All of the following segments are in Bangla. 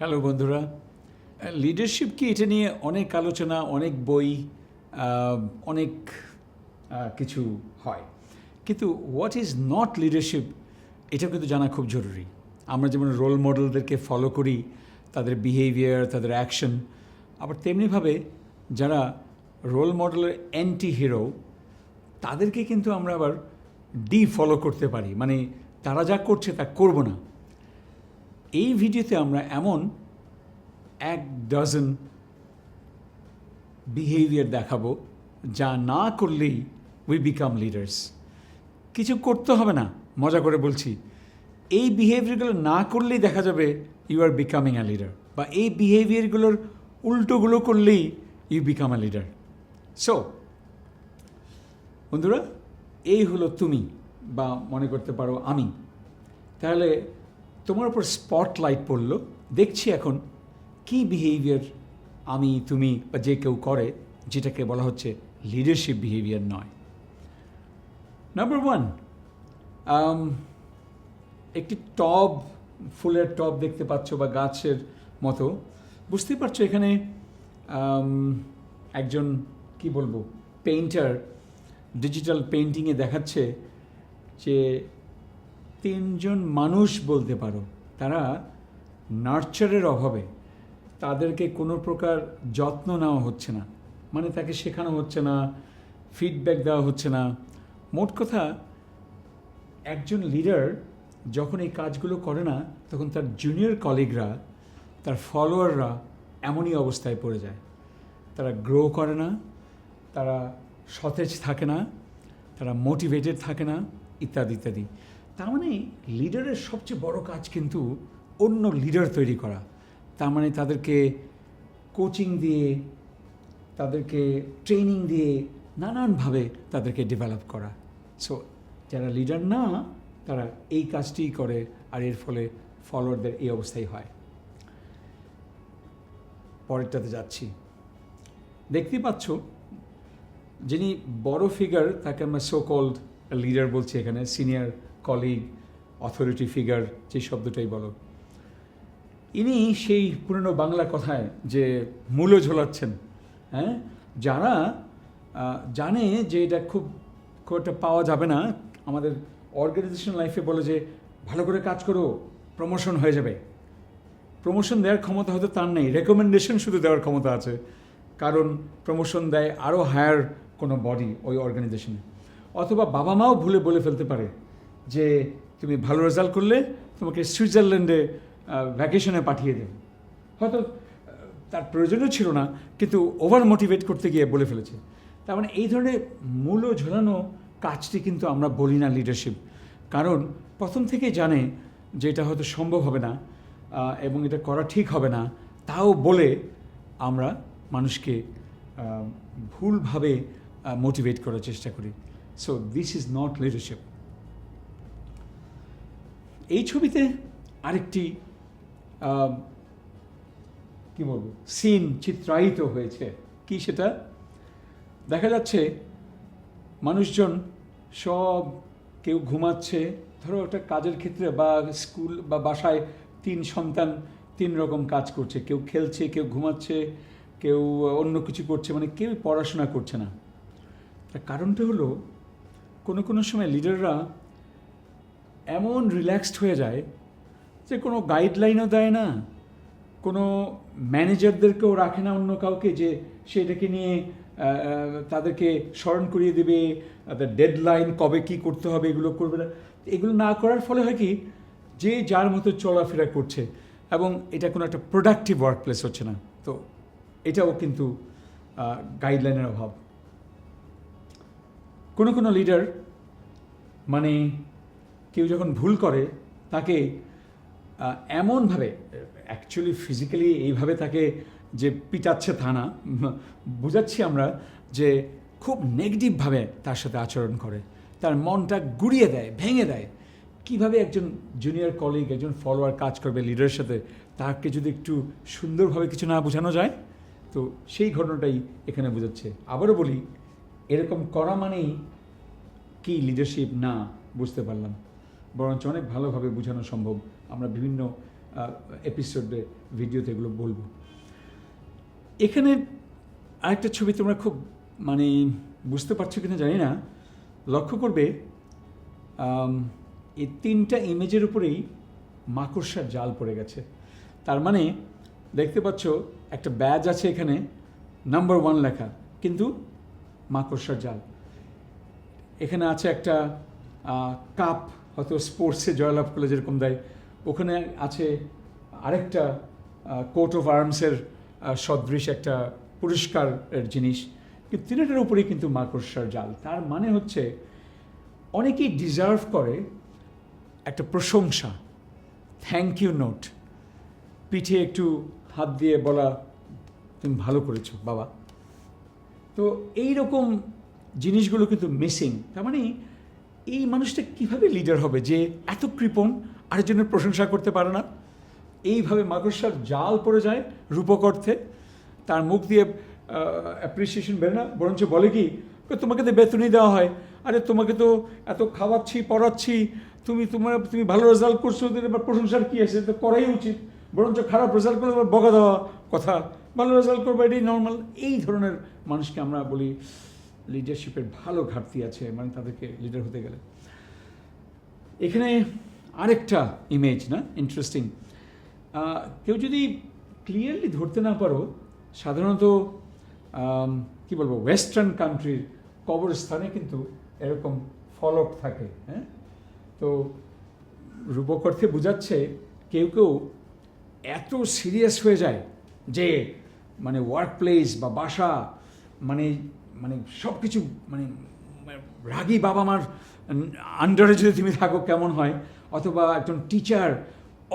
হ্যালো বন্ধুরা, লিডারশিপ কি এটা নিয়ে অনেক আলোচনা, অনেক বই, অনেক কিছু হয়, কিন্তু হোয়াট ইজ নট লিডারশিপ এটা কিন্তু জানা খুব জরুরি। আমরা যেমন রোল মডেলদেরকে ফলো করি, তাদের বিহেভিয়ার, তাদের অ্যাকশন, আবার তেমনিভাবে যারা রোল মডেলের অ্যান্টি হিরো তাদেরকে কিন্তু আমরা আবার ফলো করতে পারি, মানে তারা যা করছে তা করব না। এই ভিডিওতে আমরা এমন 12 বিহেভিয়ার দেখাবো যা না করলেই উই বিকাম লিডার্স। কিছু করতে হবে না, মজা করে বলছি। এই বিহেভিয়ারগুলো না করলেই দেখা যাবে you are becoming a leader, বা এই বিহেভিয়ারগুলোর উল্টোগুলো করলেই you become a leader. So বন্ধুরা, এই হলো তুমি, বা মনে করতে পারো আমি। তাহলে তোমার উপর স্পটলাইট পড়লো, দেখছি এখন কি বিহেভিয়ার আমি, তুমি বা যে কেউ করে, যেটাকে বলা হচ্ছে লিডারশিপ বিহেভিয়ার নয়। নাম্বার 1, একটি টব, ফুলের টব দেখতে পাচ্ছ বা গাছের মতো, বুঝতেই পারছো এখানে একজন কি বলবো পেইন্টার ডিজিটাল পেইন্টিংয়ে দেখাচ্ছে যে 3জন মানুষ বলতে পারো তারা নার্চারের অভাবে, তাদেরকে কোনো প্রকার যত্ন নেওয়া হচ্ছে না, মানে তাকে শেখানো হচ্ছে না, ফিডব্যাক দেওয়া হচ্ছে না। মোট কথা, একজন লিডার যখন এই কাজগুলো করে না, তখন তার জুনিয়র কলিগরা, তার ফলোয়াররা এমনই অবস্থায় পড়ে যায়। তারা গ্রো করে না, তারা সতেজ থাকে না, তারা মোটিভেটেড থাকে না, ইত্যাদি ইত্যাদি। তার মানে লিডারের সবচেয়ে বড় কাজ কিন্তু অন্য লিডার তৈরি করা। তার মানে তাদেরকে কোচিং দিয়ে, তাদেরকে ট্রেনিং দিয়ে, নানানভাবে তাদেরকে ডেভেলপ করা। সো যারা লিডার না, তারা এই কাজটিই করে, আর এর ফলে ফলোয়ারদের এই অবস্থাই হয়। পরেরটাতে যাচ্ছি। দেখতেই পাচ্ছ, যিনি বড় ফিগার তাকে আমরা সো কল্ড লিডার বলছি এখানে, সিনিয়র কলিগ, অথরিটি ফিগার, যে শব্দটাই বলো। ইনি সেই পুরনো বাংলা কথায় যে মূল্য ঝোলাচ্ছেন, হ্যাঁ, যারা জানে যে এটা খুব একটা পাওয়া যাবে না। আমাদের অর্গানাইজেশন লাইফে বলে যে ভালো করে কাজ করো, প্রমোশন হয়ে যাবে। প্রমোশন দেওয়ার ক্ষমতা হয়তো তার নেই, রেকমেন্ডেশন শুধু দেওয়ার ক্ষমতা আছে, কারণ প্রমোশন দেয় আরও হায়ার কোনো বডি ওই অর্গানাইজেশনে। অথবা বাবা মাও ভুলে বলে ফেলতে পারে যে তুমি ভালো রেজাল্ট করলে তোমাকে সুইজারল্যান্ডে ভ্যাকেশনে পাঠিয়ে দেবে। হয়তো তার প্রয়োজনও ছিল না, কিন্তু ওভার মোটিভেট করতে গিয়ে বলে ফেলেছে। তার মানে এই ধরনের মূল্য ঝোলানো কাজটি কিন্তু আমরা বলি না লিডারশিপ, কারণ প্রথম থেকে জানে যে এটা হয়তো সম্ভব হবে না এবং এটা করা ঠিক হবে না, তাও বলে আমরা মানুষকে ভুলভাবে মোটিভেট করার চেষ্টা করি। So this is not leadership. এই ছবিতে আরেকটি কি বলবো সিন চিত্রায়িত হয়েছে। কি সেটা? দেখা যাচ্ছে মানুষজন সব, কেউ ঘুমাচ্ছে, ধরো একটা কাজের ক্ষেত্রে বা স্কুল বা বাসায় 3 সন্তান 3 রকম কাজ করছে, কেউ খেলছে, কেউ ঘুমাচ্ছে, কেউ অন্য কিছু করছে, মানে কেউ পড়াশোনা করছে না। তার কারণটা হলো কোনো সময় লিডাররা এমন রিল্যাক্সড হয়ে যায় যে কোনো গাইডলাইনও দেয় না, কোনো ম্যানেজারদেরকেও রাখে না অন্য কাউকে যে সেটাকে নিয়ে তাদেরকে স্মরণ করিয়ে দেবে, ডেডলাইন কবে কি করতে হবে এগুলো করবে না। এগুলো না করার ফলে হয় কি, যে যার মতো চলাফেরা করছে এবং এটা কোনো একটা প্রোডাক্টিভ ওয়ার্ক প্লেস হচ্ছে না। তো এটাও কিন্তু গাইডলাইনের অভাব। কোনো লিডার, মানে কেউ যখন ভুল করে তাকে এমনভাবে, অ্যাকচুয়ালি ফিজিক্যালি এইভাবে তাকে যে পিটাচ্ছে তা না, বোঝাচ্ছি আমরা যে খুব নেগেটিভভাবে তার সাথে আচরণ করে, তার মনটা গুড়িয়ে দেয়, ভেঙে দেয়। কিভাবে একজন জুনিয়র কলিগ, একজন ফলোয়ার কাজ করবে লিডারের সাথে, তাকে যদি একটু সুন্দরভাবে কিছু না বোঝানো যায়, তো সেই ঘটনাটাই এখানে বোঝাচ্ছে। আবারও বলি, এরকম করা মানেই কি লিডারশিপ না, বুঝতে পারলাম, বরঞ্চ অনেক ভালোভাবে বোঝানো সম্ভব। আমরা বিভিন্ন এপিসোডে ভিডিওতে এগুলো বলবো। এখানে আরেকটা ছবি তোমরা খুব মানে বুঝতে পারছো কিনা জানি না, লক্ষ্য করবে এই 3টা ইমেজের উপরেই মাকড়সার জাল পড়ে গেছে। তার মানে দেখতে পাচ্ছ একটা ব্যাজ আছে এখানে, নাম্বার 1 লেখা, কিন্তু মাকড়সার জাল। এখানে আছে একটা কাপ, হয়তো স্পোর্টসে জয়লাভ করলে যেরকম দেয়, ওখানে আছে আরেকটা কোট অফ আর্মসের সদৃশ একটা পুরস্কারের জিনিস, কিন্তু 3টার উপরেই কিন্তু মাকড়সার জাল। তার মানে হচ্ছে অনেকেই ডিজার্ভ করে একটা প্রশংসা, থ্যাংক ইউ নোট, পিঠে একটু হাত দিয়ে বলা তুমি ভালো করেছো বাবা। তো এই রকম জিনিসগুলো কিন্তু মিসিং। তার মানে এই মানুষটা কিভাবে লিডার হবে যে এত কৃপণ, আরেকজনের প্রশংসা করতে পারে না, এইভাবে মাকড়সার জাল পড়ে যায় রূপক অর্থে, তার মুখ দিয়ে অ্যাপ্রিসিয়েশন বের না, বরঞ্চ বলে কি তোমাকে তো বেতনই দেওয়া হয়, আরে তোমাকে তো এত খাওয়াচ্ছি পড়াচ্ছি, তুমি ভালো রেজাল্ট করছো, ওদের এবার প্রশংসার কী আছে, তো করাই উচিত, বরঞ্চ খারাপ রেজাল্ট করলে এবার বকা দেওয়া কথা, ভালো রেজাল্ট করবো এটাই নর্মাল। এই ধরনের মানুষকে আমরা বলি লিডারশিপের ভালো ঘাটতি আছে, মানে তাদেরকে লিডার হতে গেলে। এখানে আরেকটা ইমেজ না, ইন্টারেস্টিং, কেউ যদি ক্লিয়ারলি ধরতে না পারো, সাধারণত কি বলবো, ওয়েস্টার্ন কান্ট্রির কবরস্থানে কিন্তু এরকম ফলক থাকে, হ্যাঁ। তো রূপক অর্থে বোঝাচ্ছে কেউ কেউ এত সিরিয়াস হয়ে যায় যে মানে ওয়ার্ক প্লেস বা বাসা মানে মানে সব কিছু মানে রাগী বাবা মার আন্ডারে যদি তুমি থাকো কেমন হয়, অথবা একজন টিচার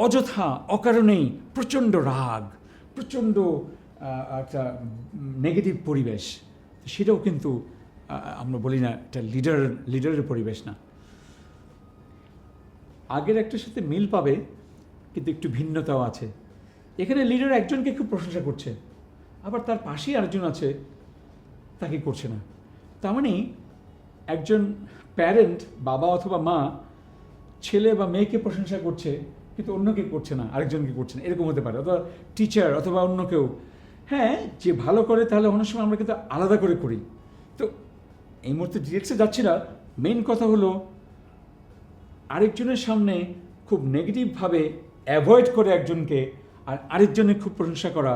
অযথা অকারণেই প্রচণ্ড রাগ, প্রচণ্ড একটা নেগেটিভ পরিবেশ, সেটাও কিন্তু আমরা বলি না এটা লিডারের পরিবেশ না। আগের একটার সাথে মিল পাবে, কিন্তু একটু ভিন্নতাও আছে। এখানে লিডার একজনকে খুব প্রশংসা করছে, আবার তার পাশেই আরেকজন আছে তাকে করছে না। তার মানে একজন প্যারেন্ট, বাবা অথবা মা, ছেলে বা মেয়েকে প্রশংসা করছে কিন্তু অন্যকে করছে না, আরেকজনকে করছে না, এরকম হতে পারে। অথবা টিচার অথবা অন্য কেউ, হ্যাঁ যে ভালো করে তাহলে অনেক সময় আমরা কিন্তু আলাদা করে করি। তো এই মুহূর্তে ডিটেলসে যাচ্ছি না, মেইন কথা হলো আরেকজনের সামনে খুব নেগেটিভভাবে অ্যাভয়েড করে একজনকে আর আরেকজনের খুব প্রশংসা করা,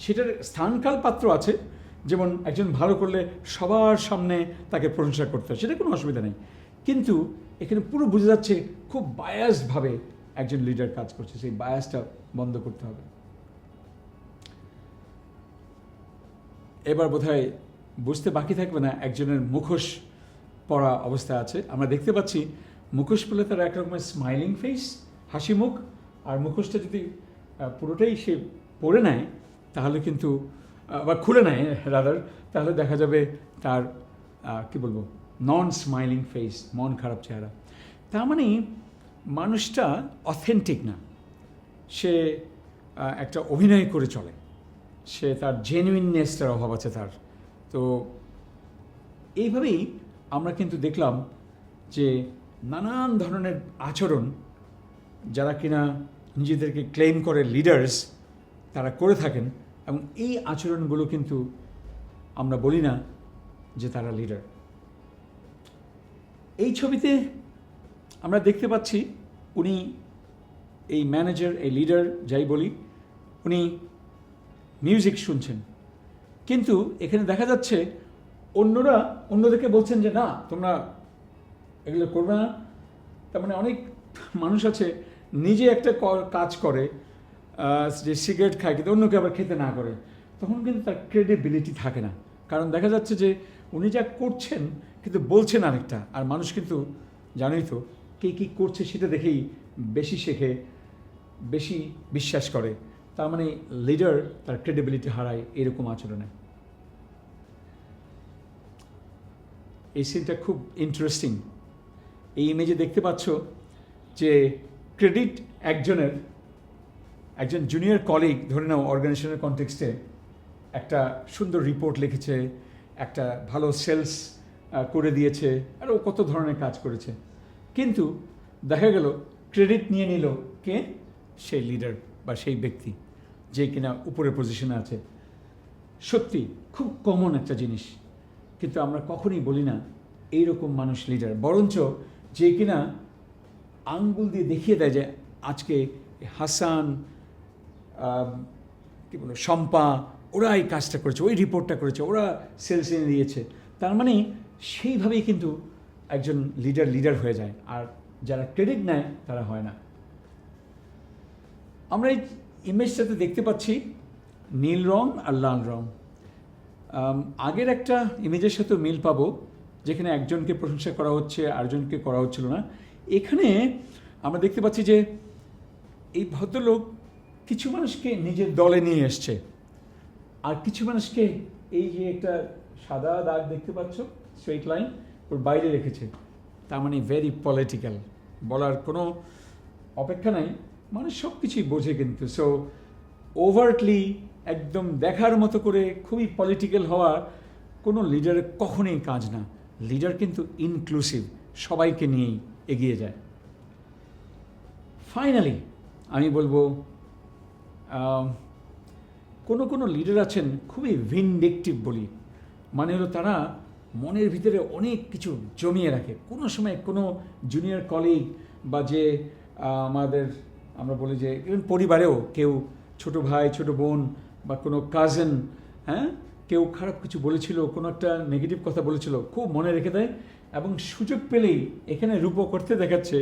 সেটার স্থানকাল পাত্র আছে। যেমন একজন ভালো করলে সবার সামনে তাকে প্রশংসা করতে হয়, সেটা কোনো অসুবিধা নেই, কিন্তু এখানে পুরো বোঝা যাচ্ছে খুব বায়াসডভাবে একজন লিডার কাজ করছে, সেই বায়াসটা বন্ধ করতে হবে। এবার বোধহয় বুঝতে বাকি থাকবে না, একজনের মুখোশ পরা অবস্থা আছে, আমরা দেখতে পাচ্ছি মুখোশ পরলে তার এক রকমের স্মাইলিং ফেস, হাসি মুখ, আর মুখোশটা যদি পুরোটাই সে পরে নেয় তাহলে কিন্তু, বা খুলে নেয় রাদার, তাহলে দেখা যাবে তার কি বলবো, নন স্মাইলিং ফেস, মন খারাপ চেহারা। তার মানে মানুষটা অথেন্টিক না, সে একটা অভিনয় করে চলে, সে তার জেনুইননেসটার অভাব আছে তার। তো এইভাবেই আমরা কিন্তু দেখলাম যে নানান ধরনের আচরণ যারা কিনা নিজেদেরকে ক্লেম করে লিডার্স, তারা করে থাকেন, এবং এই আচরণগুলো কিন্তু আমরা বলি না যে তারা লিডার। এই ছবিতে আমরা দেখতে পাচ্ছি উনি, এই ম্যানেজার, এই লিডার যাই বলি, উনি মিউজিক শুনছেন, কিন্তু এখানে দেখা যাচ্ছে অন্যরা অন্যদেরকে বলছেন যে না তোমরা এগুলো করবে না। তার মানে অনেক মানুষ আছে নিজে একটা কাজ করে, যে সিগারেট খায় কিন্তু অন্যকে আবার খেতে না করে, তখন কিন্তু তার ক্রেডিবিলিটি থাকে না, কারণ দেখা যাচ্ছে যে উনি যা করছেন কিন্তু বলছেন আরেকটা, আর মানুষ কিন্তু জানোই তো কে কী করছে সেটা দেখেই বেশি শেখে, বেশি বিশ্বাস করে। তার মানে লিডার তার ক্রেডিবিলিটি হারায় এরকম আচরণে। এই সিনটা খুব ইন্টারেস্টিং। এই ইমেজে দেখতে পাচ্ছ যে ক্রেডিট একজন জুনিয়র কলিগ, ধরে নাও অর্গানাইজেশনের কনটেক্সটে একটা সুন্দর রিপোর্ট লিখেছে, একটা ভালো সেলস করে দিয়েছে, আর ও কত ধরনের কাজ করেছে, কিন্তু দেখা গেল ক্রেডিট নিয়ে নিল কে, সেই লিডার বা সেই ব্যক্তি যে কিনা উপরের পজিশনে আছে। সত্যি খুব কমন একটা জিনিস, কিন্তু আমরা কখনোই বলি না এইরকম মানুষ লিডার, বরঞ্চ যে কিনা আঙ্গুল দিয়ে দেখিয়ে দেয় যে আজকে হাসান, কী বলো, শম্পা, ওরা এই কাজটা করেছে, ওই রিপোর্টটা করেছে, ওরা সেলস এনে দিয়েছে। তার মানে সেইভাবেই কিন্তু একজন লিডার হয়ে যায়, আর যারা ক্রেডিট নেয় তারা হয় না। আমরা এই ইমেজটাতে দেখতে পাচ্ছি নীল রং আর লাল রং। আগের একটা ইমেজের সাথে মিল পাবো, যেখানে একজনকে প্রশংসা করা হচ্ছে, আরেকজনকে করা হচ্ছিল না। এখানে আমরা দেখতে পাচ্ছি যে এই ভদ্রলোক কিছু মানুষকে নিজের দলে নিয়ে এসছে, আর কিছু মানুষকে এই যে একটা সাদা দাগ দেখতে পাচ্ছ, স্ট্রেট লাইন, ওর বাইরে রেখেছে। তার মানে ভেরি পলিটিক্যাল, বলার কোনো অপেক্ষা নাই, মানুষ সব কিছুই বোঝে কিন্তু। সো ওভারটলি একদম দেখার মতো করে খুবই পলিটিক্যাল হওয়া কোনো লিডারের কখনোই কাজ না। লিডার কিন্তু ইনক্লুসিভ, সবাইকে নিয়েই এগিয়ে যায়। ফাইনালি আমি বলবো কোনো লিডার আছেন খুবই ভিনডিকটিভ বলি, মানে হলো তারা মনের ভিতরে অনেক কিছু জমিয়ে রাখে। কোনো সময় কোনো জুনিয়র কলিগ বা যে আমরা বলি যে পরিবারেও কেউ ছোট ভাই, ছোট বোন বা কোনো কাজিন, হ্যাঁ, কেউ খারাপ কিছু বলেছিল, কোনো একটা নেগেটিভ কথা বলেছিল, খুব মনে রেখে দেয়, এবং সুযোগ পেলেই, এখানে রূপক করতে দেখাচ্ছে,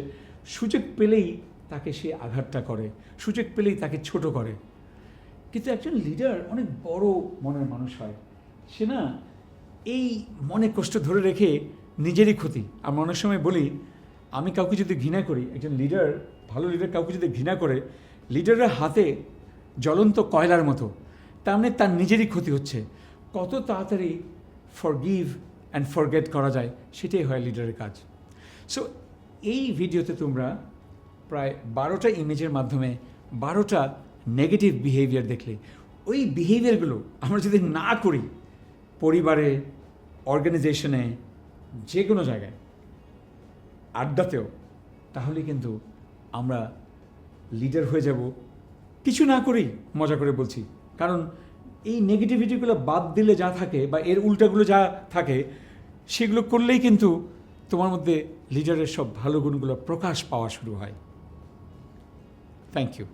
সুযোগ পেলেই তাকে সে আঘাতটা করে, সুযোগ পেলেই তাকে ছোট করে। কিন্তু একজন লিডার অনেক বড় মনের মানুষ হয়, সে না এই মনে কষ্ট ধরে রেখে নিজেরই ক্ষতি। আমরা অনেক সময় বলি, আমি কাউকে যদি ঘৃণা করি, একজন লিডার, ভালো লিডার কাউকে যদি ঘৃণা করে, লিডারের হাতে জ্বলন্ত কয়লার মতো, তার মানে তার নিজেরই ক্ষতি হচ্ছে। কত তাড়াতাড়ি ফরগিভ অ্যান্ড ফরগেট করা যায়, সেটাই হয় লিডারের কাজ। সো এই ভিডিওতে তোমরা প্রায় 12টা ইমেজের মাধ্যমে 12টা নেগেটিভ বিহেভিয়ার দেখলে। ওই বিহেভিয়ারগুলো আমরা যদি না করি, পরিবারে, অর্গানাইজেশনে, যে কোনো জায়গায়, আড্ডাতেও, তাহলে কিন্তু আমরা লিডার হয়ে যাব কিছু না করেই। মজা করে বলছি, কারণ এই নেগেটিভিটিগুলো বাদ দিলে যা থাকে বা এর উল্টাগুলো যা থাকে, সেগুলো করলেই কিন্তু তোমার মধ্যে লিডারের সব ভালো গুণগুলো প্রকাশ পাওয়া শুরু হয়। Thank you.